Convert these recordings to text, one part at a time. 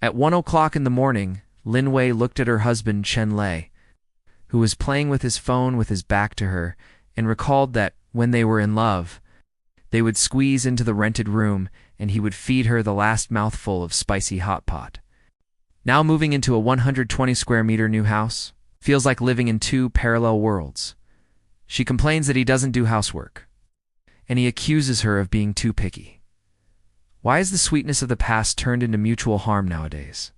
At 1 o'clock in the morning, Lin Wei looked at her husband Chen Lei, who was playing with his phone with his back to her, and recalled that, when they were in love, they would squeeze into the rented room and he would feed her the last mouthful of spicy hot pot. Now moving into a 120 square meter new house, feels like living in two parallel worlds. She complains that he doesn't do housework, and he accuses her of being too picky. Why is the sweetness of the past turned into mutual harm nowadays?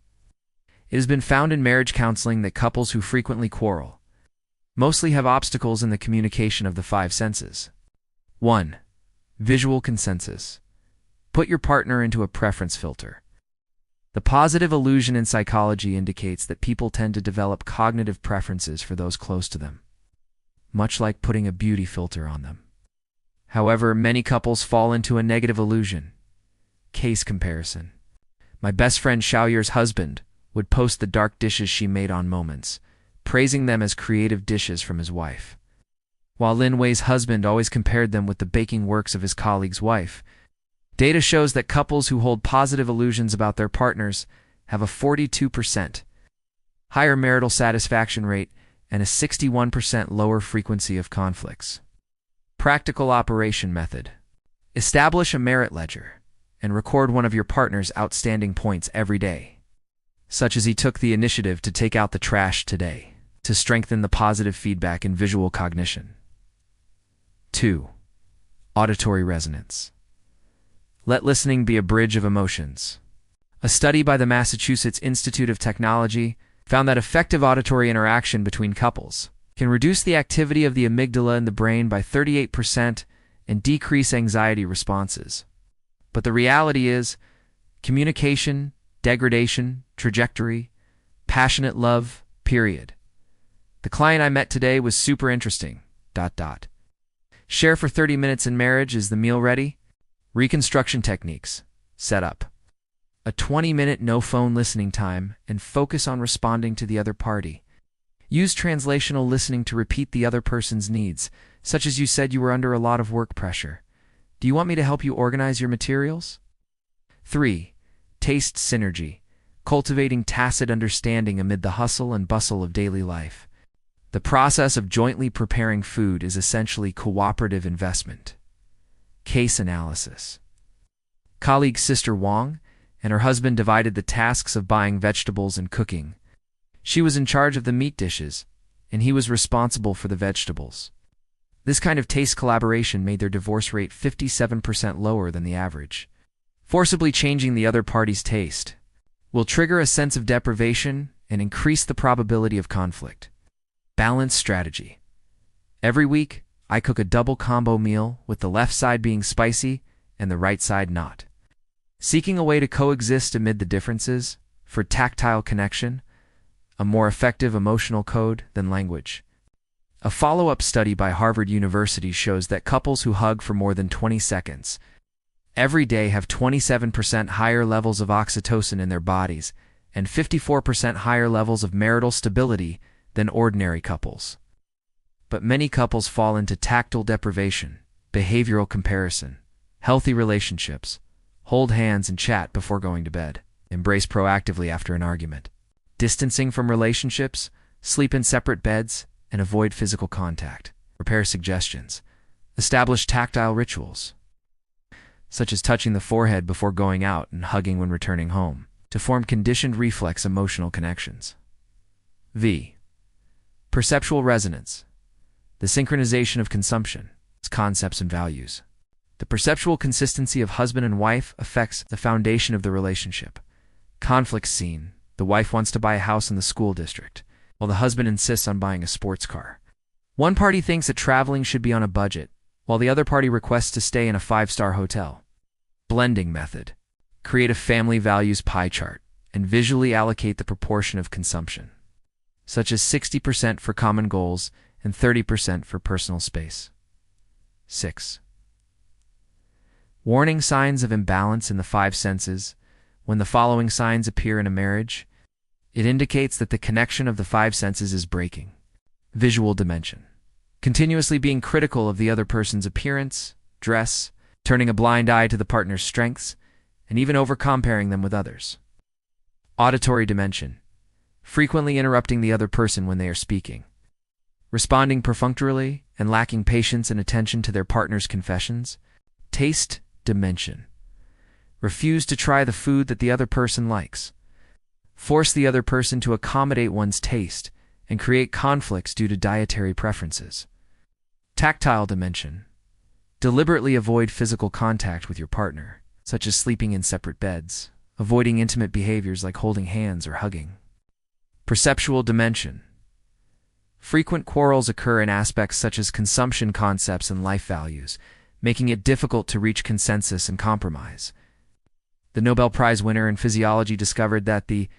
It has been found in marriage counseling that couples who frequently quarrel mostly have obstacles in the communication of the five senses. 1. Visual consensus. Put your partner into a preference filter. The positive illusion in psychology indicates that people tend to develop cognitive preferences for those close to them, much like putting a beauty filter on them. However, many couples fall into a negative illusion. Case comparison. My best friend Xiaoyer's husband would post the dark dishes she made on Moments, praising them as creative dishes from his wife, while Lin Wei's husband always compared them with the baking works of his colleague's wife. Data shows that couples who hold positive illusions about their partners have a 42% higher marital satisfaction rate and a 61% lower frequency of conflicts. Practical operation method. Establish a merit ledger and record one of your partner's outstanding points every day, such as he took the initiative to take out the trash today, to strengthen the positive feedback in visual cognition. 2. Auditory resonance. Let listening be a bridge of emotions. A study by the Massachusetts Institute of Technology found that effective auditory interaction between couples can reduce the activity of the amygdala in the brain by 38% and decrease anxiety responses. But the reality is, communication, degradation, trajectory, passionate love, period. The client I met today was super interesting. ... Share for 30 minutes in marriage. Is the meal ready? Reconstruction techniques. Set up a 20-minute no-phone listening time and focus on responding to the other party. Use translational listening to repeat the other person's needs, such as you said you were under a lot of work pressure. Do you want me to help you organize your materials? 3. Taste synergy. Cultivating tacit understanding amid the hustle and bustle of daily life. The process of jointly preparing food is essentially cooperative investment. Case analysis. Colleague Sister Wang and her husband divided the tasks of buying vegetables and cooking. She was in charge of the meat dishes, and he was responsible for the vegetables. This kind of taste collaboration made their divorce rate 57% lower than the average. Forcibly changing the other party's taste will trigger a sense of deprivation and increase the probability of conflict. Balance strategy. Every week, I cook a double combo meal with the left side being spicy and the right side not. Seeking a way to coexist amid the differences, for tactile connection, a more effective emotional code than language. A follow-up study by Harvard University shows that couples who hug for more than 20 seconds every day have 27% higher levels of oxytocin in their bodies and 54% higher levels of marital stability than ordinary couples. But many couples fall into tactile deprivation, behavioral comparison, healthy relationships, hold hands and chat before going to bed, embrace proactively after an argument, distancing from relationships, sleep in separate beds, and avoid physical contact. Prepare suggestions. Establish tactile rituals, such as touching the forehead before going out and hugging when returning home, to form conditioned reflex emotional connections. V. Perceptual resonance. The synchronization of consumption, concepts and values. The perceptual consistency of husband and wife affects the foundation of the relationship. Conflict scene. The wife wants to buy a house in the school district, while the husband insists on buying a sports car. One party thinks that traveling should be on a budget, while the other party requests to stay in a 5-star hotel. Blending method. Create a family values pie chart and visually allocate the proportion of consumption, such as 60% for common goals and 30% for personal space. 6. Warning signs of imbalance in the five senses. When the following signs appear in a marriage, it indicates that the connection of the five senses is breaking. Visual dimension. Continuously being critical of the other person's appearance, dress, turning a blind eye to the partner's strengths, and even over-comparing them with others. Auditory dimension. Frequently interrupting the other person when they are speaking. Responding perfunctorily and lacking patience and attention to their partner's confessions. Taste dimension. Refuse to try the food that the other person likes. Force the other person to accommodate one's taste and create conflicts due to dietary preferences. Tactile dimension. Deliberately avoid physical contact with your partner, such as sleeping in separate beds, avoiding intimate behaviors like holding hands or hugging. Perceptual dimension. Frequent quarrels occur in aspects such as consumption concepts and life values, making it difficult to reach consensus and compromise. The Nobel Prize winner in physiology discovered that the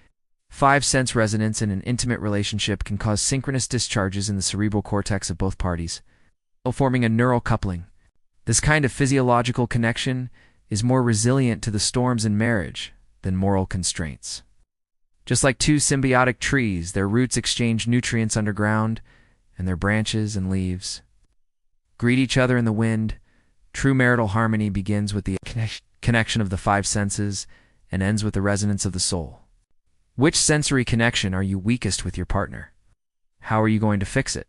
five-sense resonance in an intimate relationship can cause synchronous discharges in the cerebral cortex of both parties, forming a neural coupling. This kind of physiological connection is more resilient to the storms in marriage than moral constraints. Just like two symbiotic trees, their roots exchange nutrients underground, and their branches and leaves greet each other in the wind. True marital harmony begins with the connection of the five senses and ends with the resonance of the soul. Which sensory connection are you weakest with your partner? How are you going to fix it?